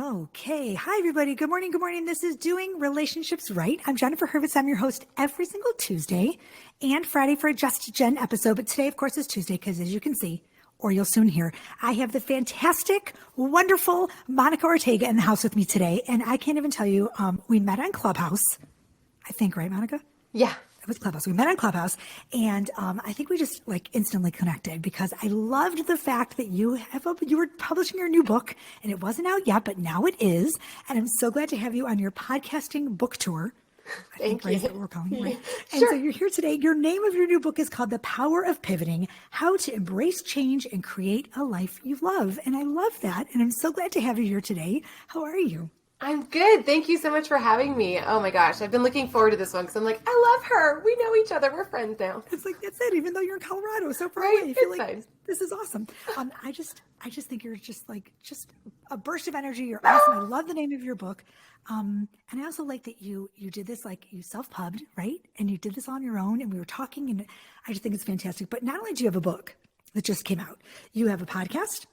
Okay. Hi, everybody. Good morning. Good morning. This is Doing Relationships Right. I'm Jennifer Hurwitz. I'm your host every single Tuesday and Friday for a Just Jen episode. But today, of course, is Tuesday because, as you can see, or you'll soon hear, I have the fantastic, wonderful Monica Ortega in the house with me today. And I can't even tell you, we met on Clubhouse, I think, right, Monica? Yeah. It was Clubhouse. We met on Clubhouse, and I think we just instantly connected because I loved the fact that you were publishing your new book, and it wasn't out yet, but now it is, and I'm so glad to have you on your podcasting book tour. Thank you. Is that what we're calling it, right? And Sure. so you're here today. Your name of your new book is called The Power of Pivoting: How to Embrace Change and Create a Life You Love. And I love that, and I'm so glad to have you here today. How are you? I'm good. Thank you so much for having me. Oh my gosh, I've been looking forward to this one because I'm like, I love her. We know each other. We're friends now. It's like, that's it. Even though you're in Colorado, so far Right? away, I feel It's like fine. this is awesome. I just think you're just a burst of energy. You're awesome. I love the name of your book. And I also like that you did this, you self-pubbed, right? And you did this on your own, and we were talking, and I just think it's fantastic. But not only do you have a book that just came out, you have a podcast,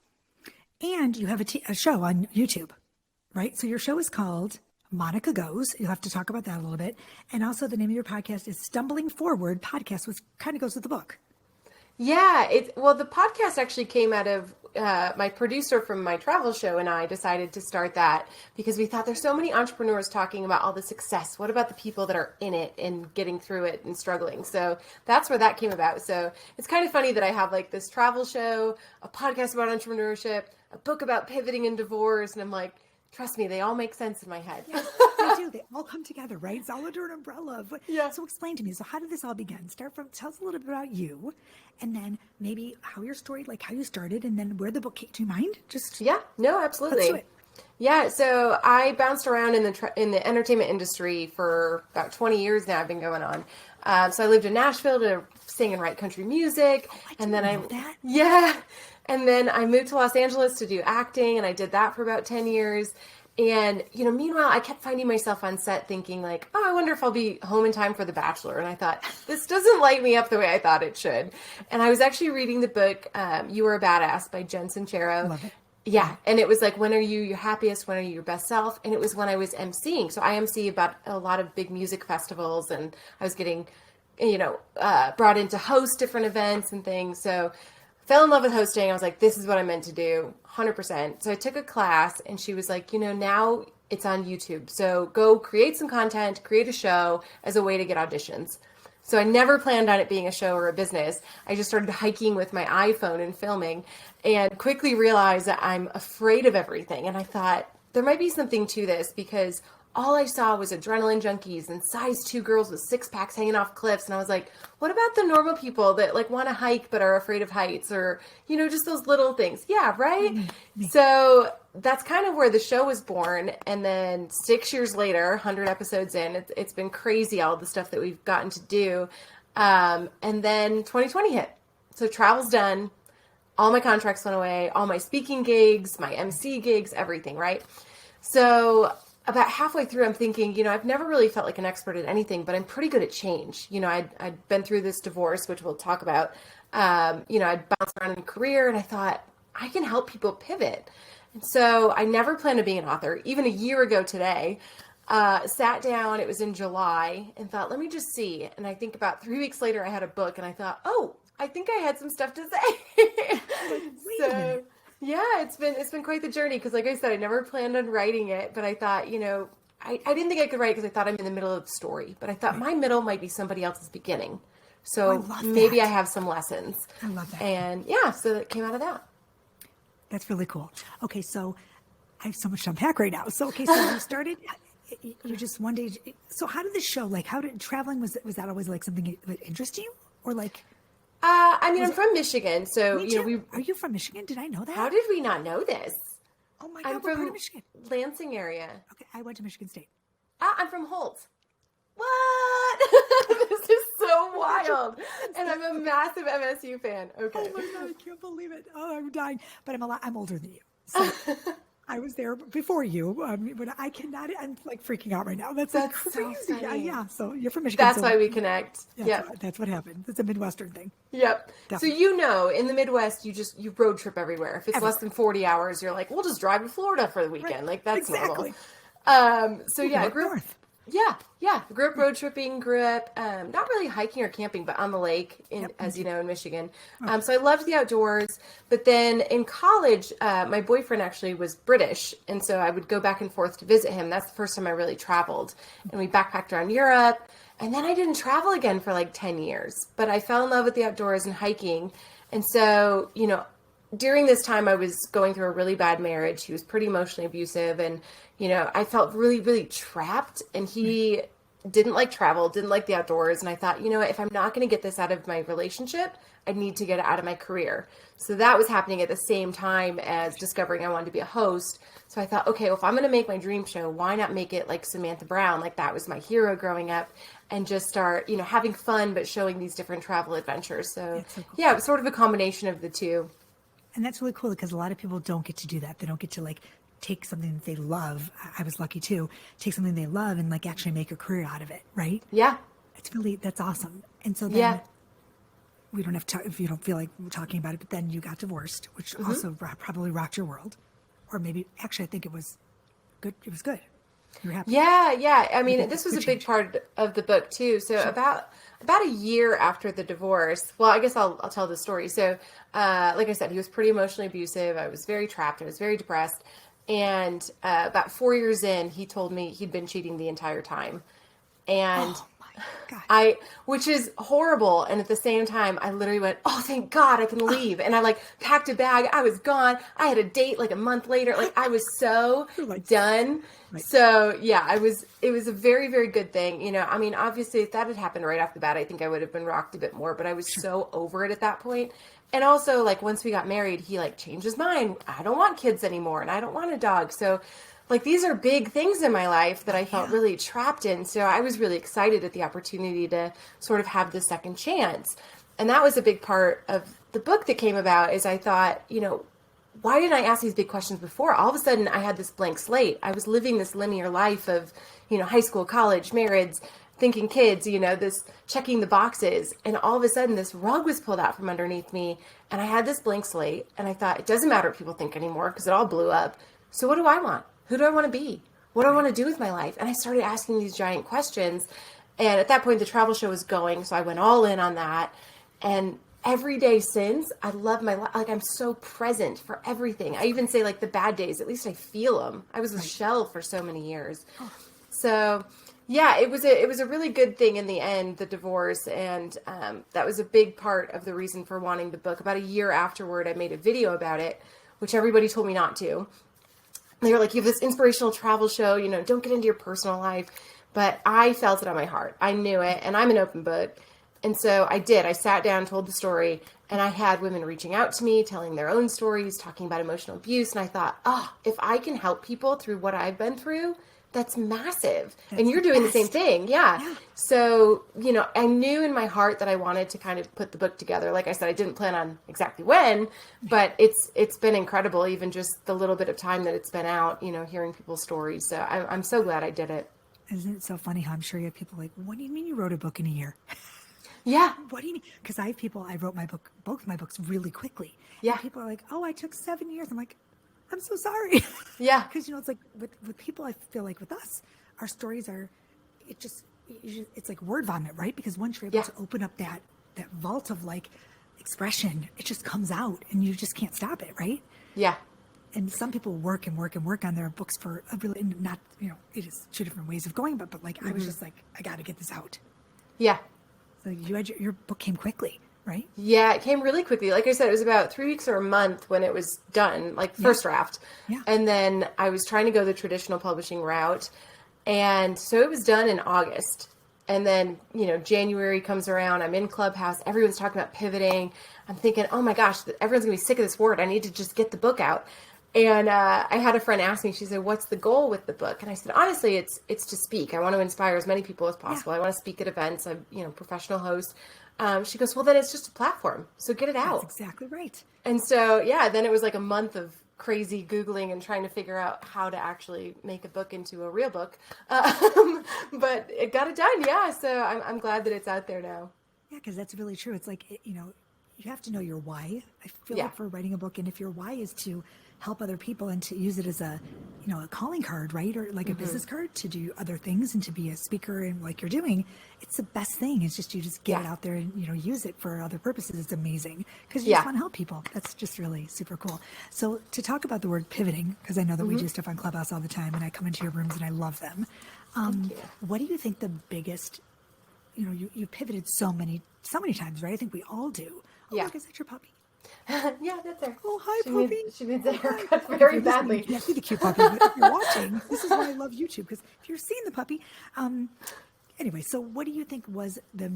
and you have a show on YouTube, right? So your show is called Monica Goes. You'll have to talk about that a little bit. And also the name of your podcast is Stumbling Forward Podcast, which kind of goes with the book. Yeah. The podcast actually came out of my producer from my travel show and I decided to start that because we thought there's so many entrepreneurs talking about all the success. What about the people that are in it and getting through it and struggling? So that's where that came about. So it's kind of funny that I have this travel show, a podcast about entrepreneurship, a book about pivoting and divorce. And I'm like, trust me, they all make sense in my head. Yes, they do. They all come together, right? It's all under an umbrella. But, Yeah. So explain to me. So how did this all begin? Tell us a little bit about you, and then maybe how your story, how you started, and then where the book came to mind. Yeah, no, absolutely. Let's do it. Yeah, so I bounced around in the entertainment industry for about 20 years now. I've been going on. So I lived in Nashville to sing and write country music, And then I moved to Los Angeles to do acting, and I did that for about 10 years. And, meanwhile, I kept finding myself on set thinking oh, I wonder if I'll be home in time for The Bachelor. And I thought, this doesn't light me up the way I thought it should. And I was actually reading the book, You Were a Badass by Jen Sincero. Love it. Yeah. And it was when are you your happiest? When are you your best self? And it was when I was emceeing. So I MC about a lot of big music festivals, and I was getting, brought in to host different events and things. So fell in love with hosting. I was like, this is what I'm meant to do, 100%. So I took a class, and she was like, now it's on YouTube. So go create some content, create a show as a way to get auditions. So I never planned on it being a show or a business. I just started hiking with my iPhone and filming, and quickly realized that I'm afraid of everything. And I thought there might be something to this because all I saw was adrenaline junkies and size 2 girls with 6-packs hanging off cliffs. And I was like, what about the normal people that want to hike but are afraid of heights, or, just those little things? Yeah, right? Mm-hmm. So that's kind of where the show was born. And then 6 years later, 100 episodes in, it's been crazy, all the stuff that we've gotten to do. And then 2020 hit. So travel's done. All my contracts went away, all my speaking gigs, my MC gigs, everything, right? So about halfway through, I'm thinking, I've never really felt like an expert at anything, but I'm pretty good at change. I'd been through this divorce, which we'll talk about. I'd bounced around in a career, and I thought, I can help people pivot. And so I never planned on being an author. Even a year ago today, sat down, it was in July, and thought, let me just see. And I think about 3 weeks later, I had a book, and I thought, oh, I think I had some stuff to say. So yeah, it's been quite the journey because, like I said, I never planned on writing it, but I thought, I didn't think I could write because I thought I'm in the middle of the story, but I thought my middle might be somebody else's beginning. So maybe I have some lessons. I love that. And yeah, so that came out of that. That's really cool. Okay, so I have so much to unpack right now. So, so you started, you just one day, so how did this show, how did traveling, was that always something that interested you? Or I'm from Michigan, so Are you from Michigan? Did I know that? How did we not know this? Oh my God, I'm what from part of Michigan? Lansing area. Okay, I went to Michigan State. I'm from Holt. What? This is so wild. And I'm a massive MSU fan. Okay. Oh my God, I can't believe it. Oh, I'm dying. But I'm older than you. So I was there before you, but I cannot. I'm like freaking out right now. That's like That's so crazy. Yeah, funny. yeah. So you're from Michigan, That's so why we connect. Yep. that's what happened. It's a Midwestern thing, Yep. So definitely. in the Midwest, you road trip everywhere. If it's less Everywhere, than 40 hours, you're like, we'll just drive to Florida for the right? weekend. Like that's normal. Exactly. So We'll go yeah, I up grew up, north. yeah, yeah, grew up road tripping, grew up, not really hiking or camping, but on the lake Yep, me as you too. know, in Michigan. Oh, So I loved the outdoors, but then in college, my boyfriend actually was British. And so I would go back and forth to visit him. That's the first time I really traveled, and we backpacked around Europe. And then I didn't travel again for like 10 years, but I fell in love with the outdoors and hiking. And so, during this time I was going through a really bad marriage. He was pretty emotionally abusive, and I felt really, really trapped, and right. he didn't like travel, didn't like the outdoors. And I thought, what, if I'm not going to get this out of my relationship, I need to get it out of my career. So that was happening at the same time as discovering I wanted to be a host. So I thought, okay, well, if I'm going to make my dream show, why not make it like Samantha Brown? Like that was my hero growing up, and just start, having fun, but showing these different travel adventures. So It's so cool. yeah, it was sort of a combination of the two. And that's really cool because a lot of people don't get to do that. They don't get to like take something that they love. I was lucky too. Take something they love and like actually make a career out of it, right? Yeah. It's really that's awesome. And so Yeah. then we don't have to if you don't feel like talking about it. But then you got divorced, which also probably rocked your world, or maybe actually I think it was good. It was good. You were happy. Yeah, yeah. I Maybe mean, it was this was good a big change. part of the book too. So about a year after the divorce, well, I guess I'll tell the story. So, like I said, he was pretty emotionally abusive. I was very trapped. I was very depressed. And about 4 years in, he told me he'd been cheating the entire time. And Oh my God. which is horrible. And at the same time, I literally went, oh, thank God I can leave. And I like packed a bag. I was gone. I had a date like a month later. Like I was so You're like, done. right. So yeah, it was a very, very good thing. I mean, obviously if that had happened right off the bat, I think I would have been rocked a bit more, but I was so over it at that point. And also like once we got married, he like changed his mind. I don't want kids anymore and I don't want a dog. So like these are big things in my life that I felt Yeah. really trapped in. So I was really excited at the opportunity to sort of have this second chance. And that was a big part of the book that came about is I thought, why didn't I ask these big questions before? All of a sudden I had this blank slate. I was living this linear life of, high school, college, marriage, thinking kids, this checking the boxes. And all of a sudden this rug was pulled out from underneath me. And I had this blank slate. And I thought, it doesn't matter what people think anymore because it all blew up. So what do I want? Who do I want to be? What do I want to do with my life? And I started asking these giant questions. And at that point, the travel show was going. So I went all in on that. And every day since, I love my life. Like I'm so present for everything. I even say like the bad days, at least I feel them. I was a shell for so many years. So yeah, it was a really good thing in the end, the divorce. And that was a big part of the reason for wanting the book. About a year afterward, I made a video about it, which everybody told me not to. They were like, you have this inspirational travel show, don't get into your personal life. But I felt it on my heart. I knew it. And I'm an open book. And so I did. I sat down, told the story, and I had women reaching out to me, telling their own stories, talking about emotional abuse. And I thought, oh, if I can help people through what I've been through, that's massive. And you're doing the same thing. Yeah. So, I knew in my heart that I wanted to kind of put the book together. Like I said, I didn't plan on exactly when, but it's been incredible, even just the little bit of time that it's been out, hearing people's stories. So I'm so glad I did it. Isn't it so funny how I'm sure you have people like, what do you mean you wrote a book in a year? Yeah. What do you mean? Because I have people, I wrote both my books really quickly. Yeah. And people are like, oh, I took 7 years. I'm like, I'm so sorry. Yeah. Because, it's like with people, I feel like with us, our stories are, it's like word vomit, right? Because once you're able to open up that vault of like expression, it just comes out and you just can't stop it, right? Yeah. And some people work and work and work on their books for a really, not, it is two different ways of going, but like, I was just like, I got to get this out. Yeah. So you had your book came quickly, right? Yeah, it came really quickly. Like I said, it was about 3 weeks or a month when it was done, like first draft. Yeah. And then I was trying to go the traditional publishing route. And so it was done in August. And then, January comes around. I'm in Clubhouse. Everyone's talking about pivoting. I'm thinking, oh my gosh, everyone's going to be sick of this word. I need to just get the book out. And I had a friend ask me, she said, what's the goal with the book? And I said, honestly, it's to speak. I want to inspire as many people as possible. I want to speak at events. I'm, professional host. She goes, well, then it's just a platform. So get it out. That's exactly right. And so, yeah, then it was like a month of crazy Googling and trying to figure out how to actually make a book into a real book. But it got it done. Yeah. So I'm glad that it's out there now. Yeah, because that's really true. It's like, you have to know your why. I feel Yeah. like for writing a book, and if your why is to help other people and to use it as a, a calling card, right? Or like a business card to do other things and to be a speaker and like you're doing, it's the best thing. It's just, you just get it out there and, use it for other purposes. It's amazing because you just want to help people. That's just really super cool. So to talk about the word pivoting, because I know that we do stuff on Clubhouse all the time and I come into your rooms and I love them. What do you think the biggest, you pivoted so many times, right? I think we all do. Oh, look, is that your puppy? Yeah, that's her. Oh, hi, puppy. She needs a haircut very badly. You can't see the cute puppy, but if you're watching, this is why I love YouTube, because if you're seeing the puppy. Anyway, so what do you think was the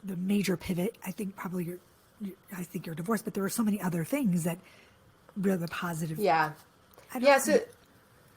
major pivot? I think probably you're divorced, but there were so many other things that were the positive. Yeah. So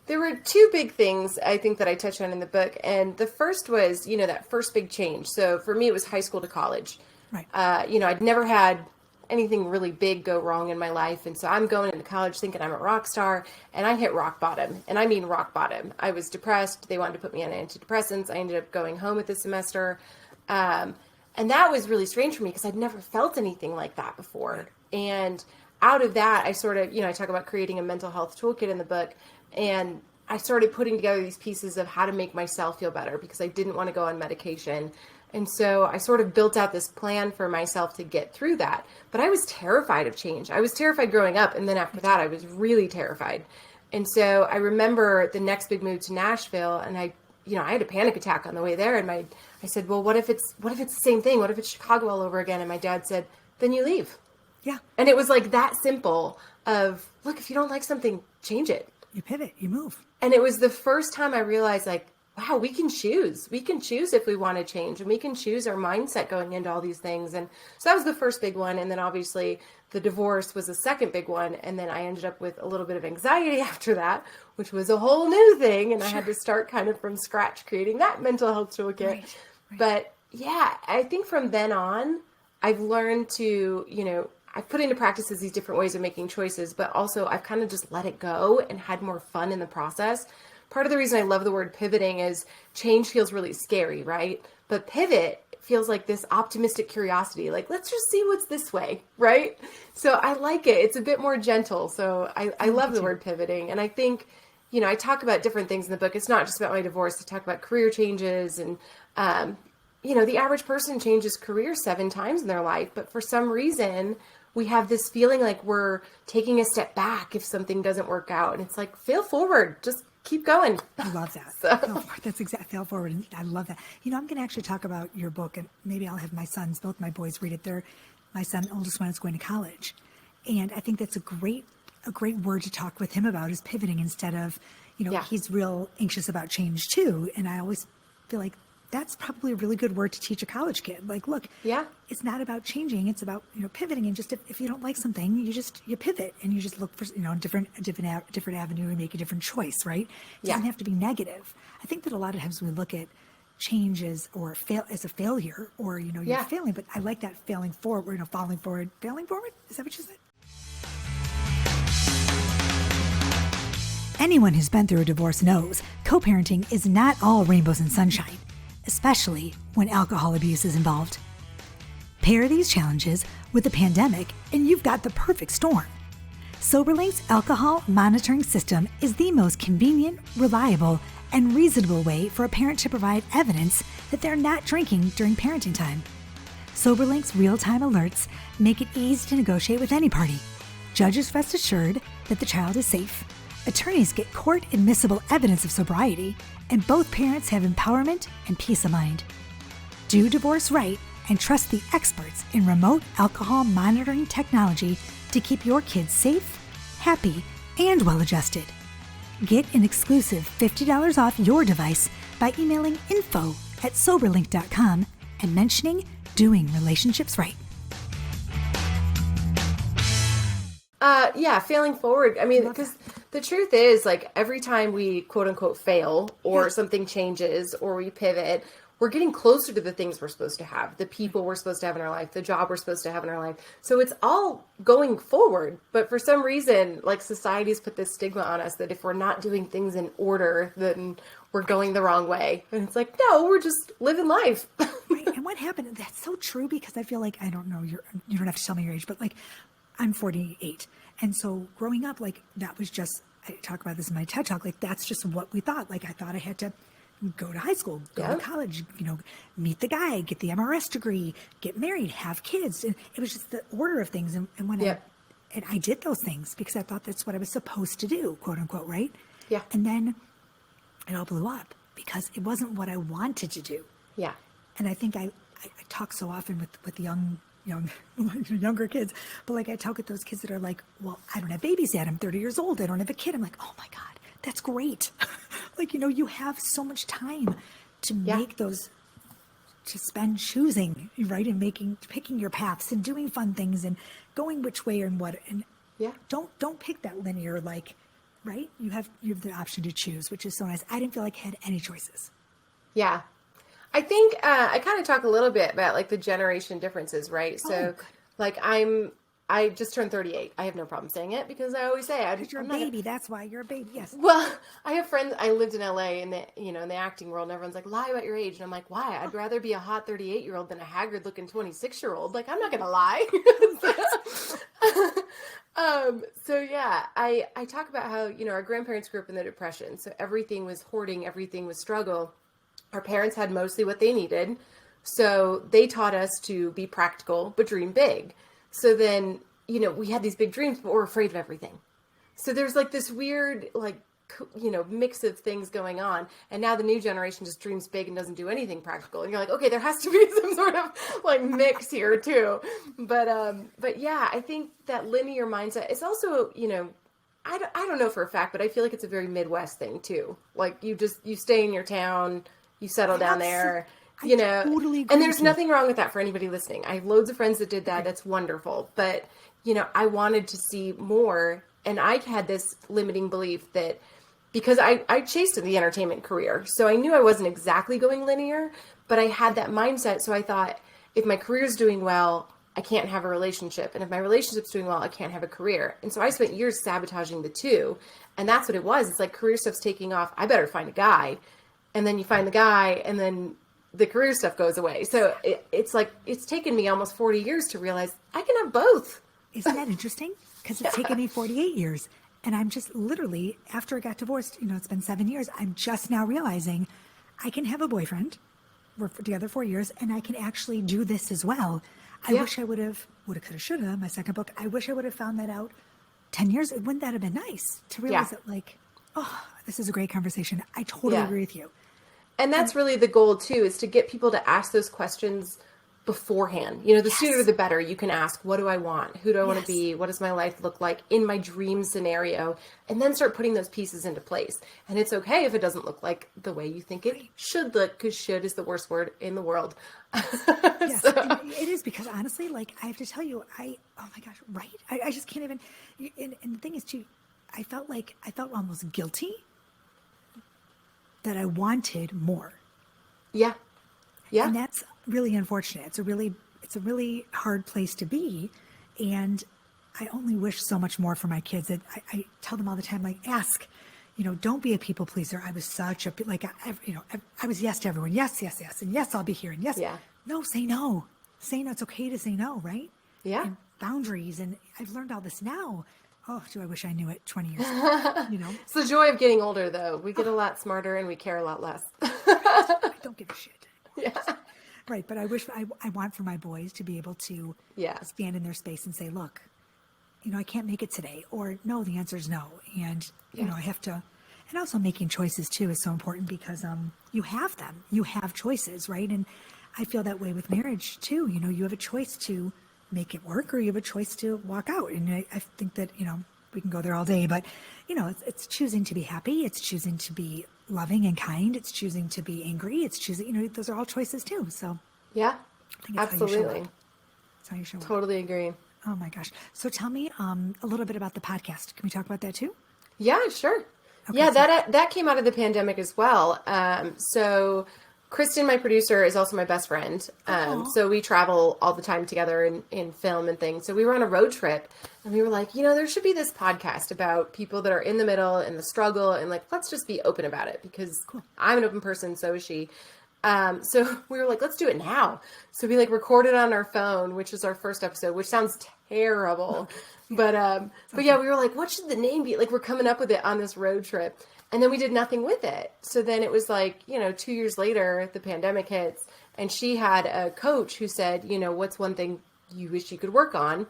there were two big things I think that I touched on in the book. And the first was, that first big change. So for me, it was high school to college. Right. I'd never had anything really big go wrong in my life. And so I'm going into college thinking I'm a rock star, and I hit rock bottom. And I mean rock bottom. I was depressed. They wanted to put me on antidepressants. I ended up going home with this semester. And that was really strange for me because I'd never felt anything like that before. Right. And out of that, I sort of, I talk about creating a mental health toolkit in the book. And I started putting together these pieces of how to make myself feel better because I didn't want to go on medication. And so I sort of built out this plan for myself to get through that. But I was terrified of change. I was terrified growing up. And then after that, I was really terrified. And so I remember the next big move to Nashville, and I had a panic attack on the way there. And I said, well, what if it's the same thing? What if it's Chicago all over again? And my dad said, then you leave. Yeah. And it was like that simple of, look, if you don't like something, change it. You pivot, you move. And it was the first time I realized, like, wow, we can choose. We can choose if we want to change, and we can choose our mindset going into all these things. And so that was the first big one. And then obviously the divorce was the second big one. And then I ended up with a little bit of anxiety after that, which was a whole new thing. And I had to start kind of from scratch creating that mental health toolkit. Right. But yeah, I think from then on, I've learned to, I've put into practices these different ways of making choices, but also I've kind of just let it go and had more fun in the process. Part of the reason I love the word pivoting is change feels really scary, right? But pivot feels like this optimistic curiosity, like, let's just see what's this way, right? So I like it. It's a bit more gentle. So I love the word pivoting. And I think, I talk about different things in the book. It's not just about my divorce. I talk about career changes and, the average person changes careers 7 times in their life, but for some reason we have this feeling like we're taking a step back if something doesn't work out. And it's like, fail forward, just keep going. I love that. That's exactly, fail forward. And I love that. I'm going to actually talk about your book, and maybe I'll have my sons, both my boys, read it. My son, oldest one, is going to college. And I think that's a great word to talk with him about, is pivoting instead of, he's real anxious about change too. And I always feel like that's probably a really good word to teach a college kid. Like, look, it's not about changing. It's about, pivoting. And just if you don't like something, you pivot and you just look for, a different avenue and make a different choice, right? It doesn't have to be negative. I think that a lot of times we look at change as a failure, or, you're failing, but I like that failing forward, failing forward. Is that what you said? Anyone who's been through a divorce knows co-parenting is not all rainbows and sunshine, especially when alcohol abuse is involved. Pair these challenges with the pandemic and you've got the perfect storm. Soberlink's alcohol monitoring system is the most convenient, reliable, and reasonable way for a parent to provide evidence that they're not drinking during parenting time. Soberlink's real-time alerts make it easy to negotiate with any party. Judges rest assured that the child is safe. Attorneys get court-admissible evidence of sobriety, and both parents have empowerment and peace of mind. Do divorce right and trust the experts in remote alcohol monitoring technology to keep your kids safe, happy, and well-adjusted. Get an exclusive $50 off your device by emailing info@soberlink.com and mentioning Doing Relationships Right. Failing forward. I mean, because the truth is, like, every time we quote unquote fail or something changes or we pivot, we're getting closer to the things we're supposed to have, the people we're supposed to have in our life, the job we're supposed to have in our life. So it's all going forward. But for some reason, like society's put this stigma on us that if we're not doing things in order, then we're going the wrong way. And it's like, no, we're just living life. Right. And what happened? That's so true, because I feel like, I don't know, you don't have to tell me your age, but like I'm 48. And so growing up, like that was just, I talk about this in my TED Talk, like that's just what we thought. Like I thought I had to go to high school, go to college, meet the guy, get the MRS degree, get married, have kids. And it was just the order of things. And when I did those things because I thought that's what I was supposed to do, quote unquote, right? Yeah. And then it all blew up because it wasn't what I wanted to do. Yeah. And I think I talk so often with younger kids, but like I talk with those kids that are like, well, I don't have babies yet. I'm 30 years old. I don't have a kid. I'm like, oh my God, that's great. Like, you have so much time to make those, to spend choosing, right? And picking your paths and doing fun things and going which way and what, and don't pick that linear, like, right? You have the option to choose, which is so nice. I didn't feel like I had any choices. Yeah. I think I kind of talk a little bit about like the generation differences, right? So like I just turned 38. I have no problem saying it because I always say you're a baby. That's why you're a baby. Yes. Well, I have friends. I lived in LA in the acting world, and everyone's like, lie about your age. And I'm like, why? I'd rather be a hot 38-year-old than a haggard looking 26-year-old. Like, I'm not going to lie. So yeah, I talk about how, our grandparents grew up in the Depression. So everything was hoarding. Everything was struggle. Our parents had mostly what they needed. So they taught us to be practical, but dream big. So then, we had these big dreams, but we're afraid of everything. So there's like this weird, like, mix of things going on. And now the new generation just dreams big and doesn't do anything practical. And you're like, okay, there has to be some sort of like mix here too. But yeah, I think that linear mindset is also, I don't know for a fact, but I feel like it's a very Midwest thing too. Like you stay in your town, you settle down there. Totally agree and there's nothing wrong with that for anybody listening. I have loads of friends that did that. That's wonderful. But, I wanted to see more. And I had this limiting belief that because I chased the entertainment career. So I knew I wasn't exactly going linear, but I had that mindset. So I thought if my career's doing well, I can't have a relationship. And if my relationship's doing well, I can't have a career. And so I spent years sabotaging the two. And that's what it was. It's like career stuff's taking off. I better find a guy. And then you find the guy and then the career stuff goes away. So it's like, it's taken me almost 40 years to realize I can have both. Isn't that interesting? Because it's taken me 48 years. And I'm just literally, after I got divorced, it's been 7 years, I'm just now realizing I can have a boyfriend. We're together 4 years, and I can actually do this as well. I wish I would have, woulda, coulda, shoulda, my second book. I wish I would have found that out 10 years. Wouldn't that have been nice to realize that, like, oh, this is a great conversation. I totally agree with you. And that's really the goal too, is to get people to ask those questions beforehand. The sooner the better. You can ask, what do I want? Who do I want to be? What does my life look like in my dream scenario? And then start putting those pieces into place. And it's okay if it doesn't look like the way you think it should look, because should is the worst word in the world. Yes, it is, because honestly, like, I have to tell you, oh my gosh, right? I just can't even, and the thing is too, I felt almost guilty that I wanted more. Yeah. Yeah. And that's really unfortunate. It's a really hard place to be. And I only wish so much more for my kids. I tell them all the time, like, ask, don't be a people pleaser. I was such a, like, I was yes to everyone. Yes, yes, yes. And yes, I'll be here. And yes. Yeah. No, say no. Say no. It's okay to say no, right? Yeah. And boundaries. And I've learned all this now. Oh, do I wish I knew it 20 years ago, It's the joy of getting older, though. We get a lot smarter and we care a lot less. I don't give a shit. Yeah. Right. But I want for my boys to be able to stand in their space and say, look, I can't make it today, or no, the answer is no. And, I have to, and also making choices too is so important, because you have them, you have choices, right? And I feel that way with marriage too. You have a choice to make it work, or you have a choice to walk out. And I think that, we can go there all day, but it's choosing to be happy. It's choosing to be loving and kind. It's choosing to be angry. It's choosing, those are all choices too. So yeah, I think absolutely. That's how you show up. Totally agree. Oh my gosh. So tell me a little bit about the podcast. Can we talk about that too? Yeah, sure. Okay, yeah, that came out of the pandemic as well. So Kristen, my producer, is also my best friend. So we travel all the time together in film and things. So we were on a road trip and we were like, there should be this podcast about people that are in the middle and the struggle. And like, let's just be open about it because I'm an open person. So is she. So we were like, let's do it now. So we like recorded on our phone, which is our first episode, which sounds terrible. But yeah, we were like, what should the name be? Like, we're coming up with it on this road trip. And then we did nothing with it. So then it was like, 2 years later, the pandemic hits, and she had a coach who said, what's one thing you wish you could work on?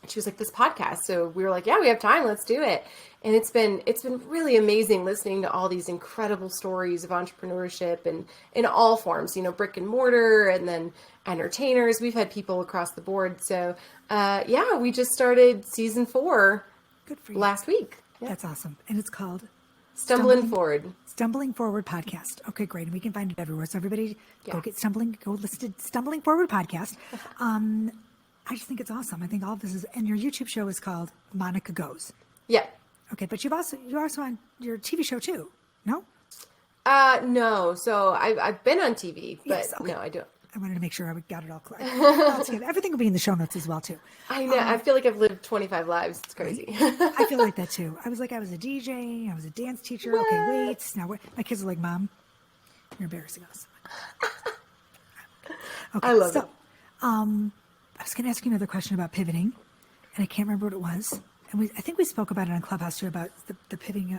And she was like, this podcast. So we were like, yeah, we have time. Let's do it. And it's been really amazing listening to all these incredible stories of entrepreneurship and in all forms, brick and mortar and then entertainers. We've had people across the board. So yeah, we just started season 4 Good for you. last week. Yeah. That's awesome. And it's called Stumbling Forward. Stumbling Forward Podcast. Okay, great. And we can find it everywhere. So everybody go listen to Stumbling Forward Podcast. I just think it's awesome. I think all of this is, and your YouTube show is called Monica Goes. Yeah. Okay, but you're also on your TV show too, no? No. So I've been on TV, but Yes, okay. no, I don't. I wanted to make sure I got it all correct. Everything will be in the show notes as well too. I know. I feel like I've lived 25 lives. It's crazy. I feel like that too. I was a DJ. I was a dance teacher. What? Okay, wait. Now my kids are like, Mom, you're embarrassing us. Okay, I love it. I was going to ask you another question about pivoting, and I can't remember what it was. And I think we spoke about it on Clubhouse too, about the pivoting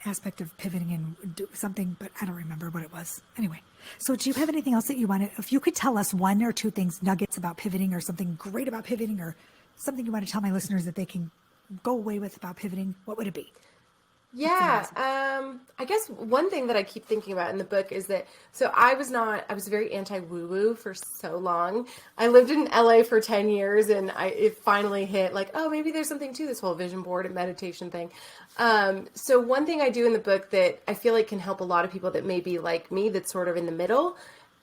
aspect of pivoting and do something, but I don't remember what it was. Anyway, so do you have anything else that you want to, if you could tell us 1 or 2 things, nuggets about pivoting or something great about pivoting or something you want to tell my listeners that they can go away with about pivoting, what would it be? Yeah. I guess one thing that I keep thinking about in the book is that, so I was very anti-woo-woo for so long. I lived in LA for 10 years and it finally hit like, oh, maybe there's something to this whole vision board and meditation thing. So one thing I do in the book that I feel like can help a lot of people that may be like me, that's sort of in the middle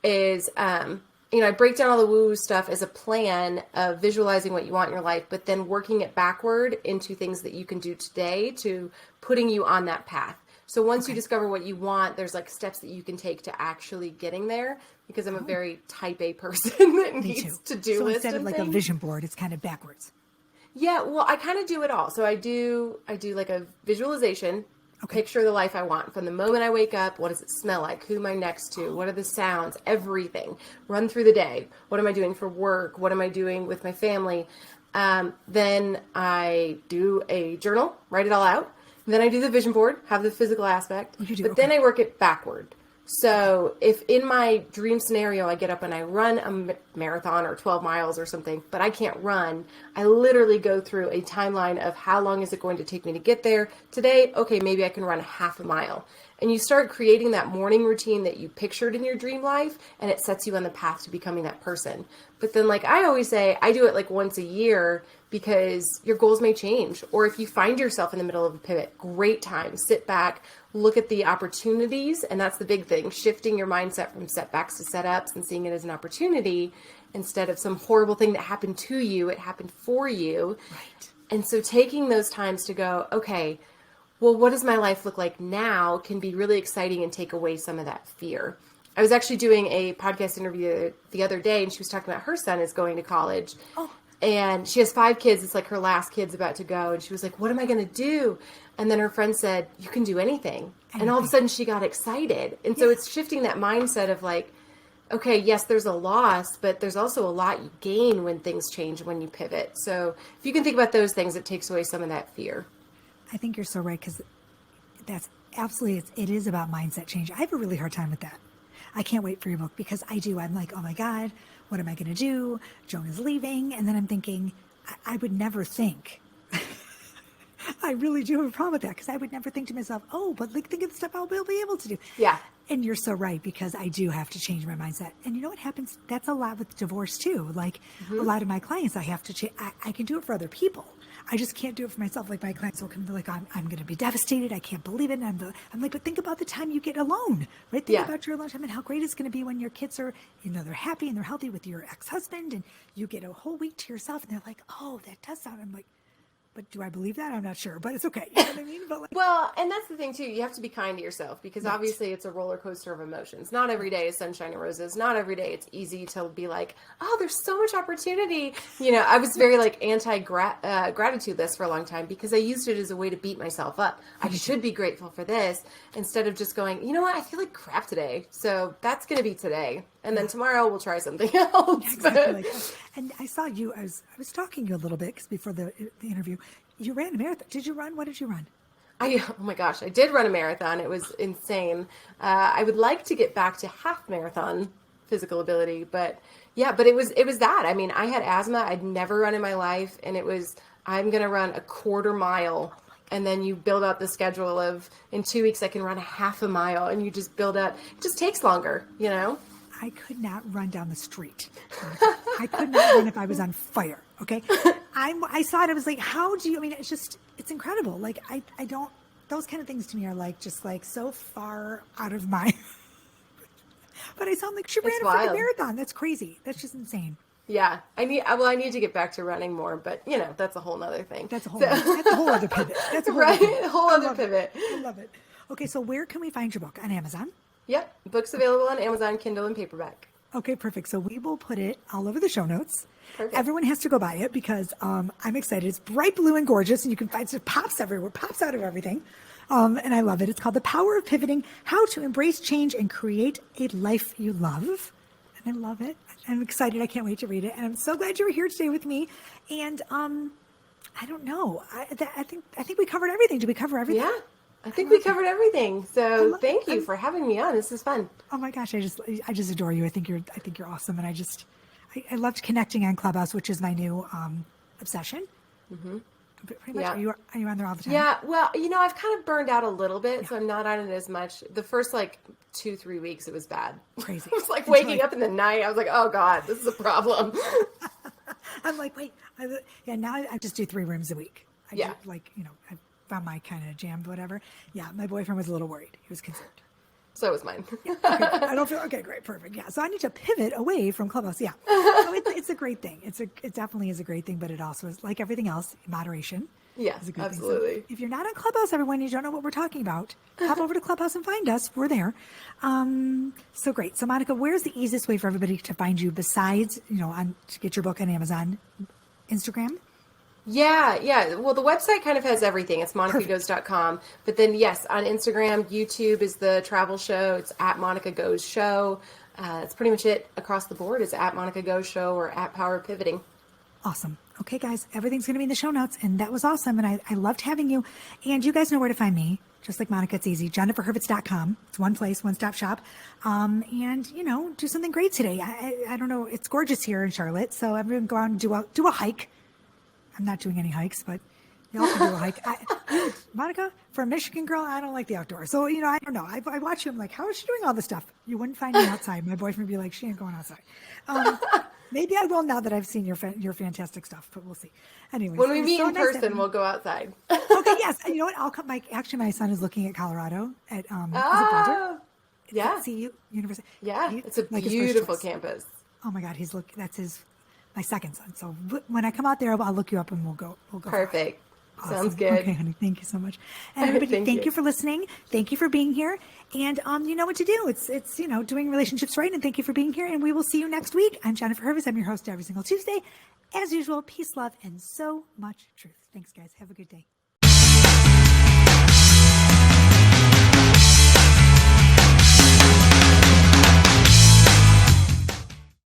is, I break down all the woo-woo stuff as a plan of visualizing what you want in your life, but then working it backward into things that you can do today to putting you on that path. So once you discover what you want, there's like steps that you can take to actually getting there, because I'm a very type A person that needs to do so list instead of like things. a vision board, it's kind of backwards. Yeah, well, I kind of do it all. So I do like a visualization, picture the life I want from the moment I wake up. What does it smell like? Who am I next to? What are the sounds? Everything. Run through the day. What am I doing for work? What am I doing with my family? Then I do a journal, write it all out. Then I do the vision board, have the physical aspect, then I work it backward. So if in my dream scenario, I get up and I run a marathon or 12 miles or something, but I can't run, I literally go through a timeline of how long is it going to take me to get there. Today, okay, maybe I can run half a mile. And you start creating that morning routine that you pictured in your dream life, and it sets you on the path to becoming that person. But then, like I always say, I do it like once a year because your goals may change. Or if you find yourself in the middle of a pivot, great time. Sit back, look at the opportunities. And that's the big thing, shifting your mindset from setbacks to setups and seeing it as an opportunity instead of some horrible thing that happened to you. It happened for you. Right. And so taking those times to go, okay, well, what does my life look like now can be really exciting and take away some of that fear. I was actually doing a podcast interview the other day, and she was talking about her son is going to college. Oh. And she has 5 kids. It's like her last kid's about to go. And she was like, what am I going to do? And then her friend said, you can do anything. And all of a sudden she got excited. And so it's shifting that mindset of like, okay, yes, there's a loss, but there's also a lot you gain when things change, when you pivot. So if you can think about those things, it takes away some of that fear. I think you're so right, because that's absolutely, it is about mindset change. I have a really hard time with that. I can't wait for your book because I'm like, oh my God, what am I going to do? Joan is leaving. And then I'm thinking, I would never think. I really do have a problem with that, because I would never think to myself, oh, but like, think of the stuff I'll be able to do. Yeah. And you're so right, because I do have to change my mindset. And you know what happens? That's a lot with divorce too. Like a lot of my clients, I have to change. I can do it for other people. I just can't do it for myself. Like my clients will come to like, I'm going to be devastated. I can't believe it. And I'm like, but think about the time you get alone, right? Think about your alone time and how great it's going to be when your kids are, they're happy and they're healthy with your ex-husband, and you get a whole week to yourself, and they're like, oh, that does sound. I'm like, but do I believe that? I'm not sure, but it's okay. You know what I mean? But like, Well, and that's the thing too. You have to be kind to yourself because right. obviously it's a roller coaster of emotions. Not every day is sunshine and roses. Not every day it's easy to be like, oh, there's so much opportunity. You know, I was very like gratitudeless for a long time because I used it as a way to beat myself up. I should be grateful for this instead of just going, you know what? I feel like crap today. So that's going to be today. And then tomorrow we'll try something else. Exactly like that. And I saw you, I was stalking you a little bit because before the interview, you ran a marathon. Did you run? What did you run? Oh my gosh, I did run a marathon. It was insane. I would like to get back to half marathon physical ability, but yeah, but it was that. I mean, I had asthma. I'd never run in my life. And it was, I'm going to run a quarter mile. And then you build out the schedule of in 2 weeks, I can run a half a mile and you just build out, it just takes longer, you know? I could not run down the street. I could not run if I was on fire. Okay. I saw it. I was like, how do you, I mean, it's incredible. Like, I don't, those kind of things to me are like, just like so far out of my, but I sound like she ran a freaking marathon. That's crazy. That's just insane. Yeah. I need to get back to running more, but you know, that's a whole nother thing. That's a whole other pivot. That's a whole right. Other pivot. A whole other pivot. I love it. Okay. So where can we find your book? On Amazon? Yep. Books available on Amazon, Kindle, and paperback. Okay, perfect. So we will put it all over the show notes. Perfect. Everyone has to go buy it because I'm excited. It's bright blue and gorgeous, and you can find it pops everywhere, pops out of everything. And I love it. It's called The Power of Pivoting, How to Embrace Change and Create a Life You Love. And I love it. I'm excited. I can't wait to read it. And I'm so glad you were here today with me. And I don't know. I think we covered everything. Did we cover everything? Yeah. I think we covered everything. So thank you for having me on. This is fun. Oh my gosh, I just adore you. I think you're awesome, and I loved connecting on Clubhouse, which is my new obsession. Mm-hmm. Pretty much. Yeah. Are you on there all the time? Yeah. Well, you know, I've kind of burned out a little bit, so I'm not on it as much. The first like 2-3 weeks, it was bad. Crazy. It was like waking up in the night. I was like, oh God, this is a problem. I'm like, wait, now I just do 3 rooms a week. I found my kind of jammed, whatever. Yeah, my boyfriend was a little worried. He was concerned. So was mine. Yeah, okay, I don't feel okay. Great, perfect. Yeah, so I need to pivot away from Clubhouse. Yeah, so it's a great thing. It definitely is a great thing, but it also is like everything else, moderation. Yeah, is a good absolutely. Thing. So if you're not on Clubhouse, everyone, you don't know what we're talking about, hop over to Clubhouse and find us. We're there. So great. So Monica, where's the easiest way for everybody to find you besides, to get your book on Amazon, Instagram? Yeah. Well, the website kind of has everything. It's monicagoes.com. But then, yes, on Instagram, YouTube is the travel show. It's at Monica Goes Show. That's pretty much it across the board. It's at Monica Goes Show or at Power of Pivoting. Awesome. Okay, guys, everything's going to be in the show notes. And that was awesome. And I loved having you. And you guys know where to find me. Just like Monica, it's easy. JenniferHurwitz.com. It's one place, one-stop shop. And, do something great today. I don't know. It's gorgeous here in Charlotte. So everyone go out and do a hike. I'm not doing any hikes, but y'all can do a hike. Monica, for a Michigan girl, I don't like the outdoors. So, I don't know. I watch you. I'm like, how is she doing all this stuff? You wouldn't find me outside. My boyfriend would be like, she ain't going outside. Maybe I will now that I've seen your fantastic stuff, but we'll see. Anyways, when we meet in person, we'll go outside. Okay, yes. And you know what? I'll come. Actually, my son is looking at Colorado at is it Boulder? Yeah. CU University. Yeah, it's a beautiful campus. Oh my God, that's my second son. So when I come out there, I'll look you up and we'll go. Perfect. Awesome. Sounds good. Okay, honey. Thank you so much. And everybody, thank you for listening. Thank you for being here. And you know what to do. It's doing relationships right. And thank you for being here. And we will see you next week. I'm Jennifer Hurwitz. I'm your host every single Tuesday. As usual, peace, love, and so much truth. Thanks, guys. Have a good day.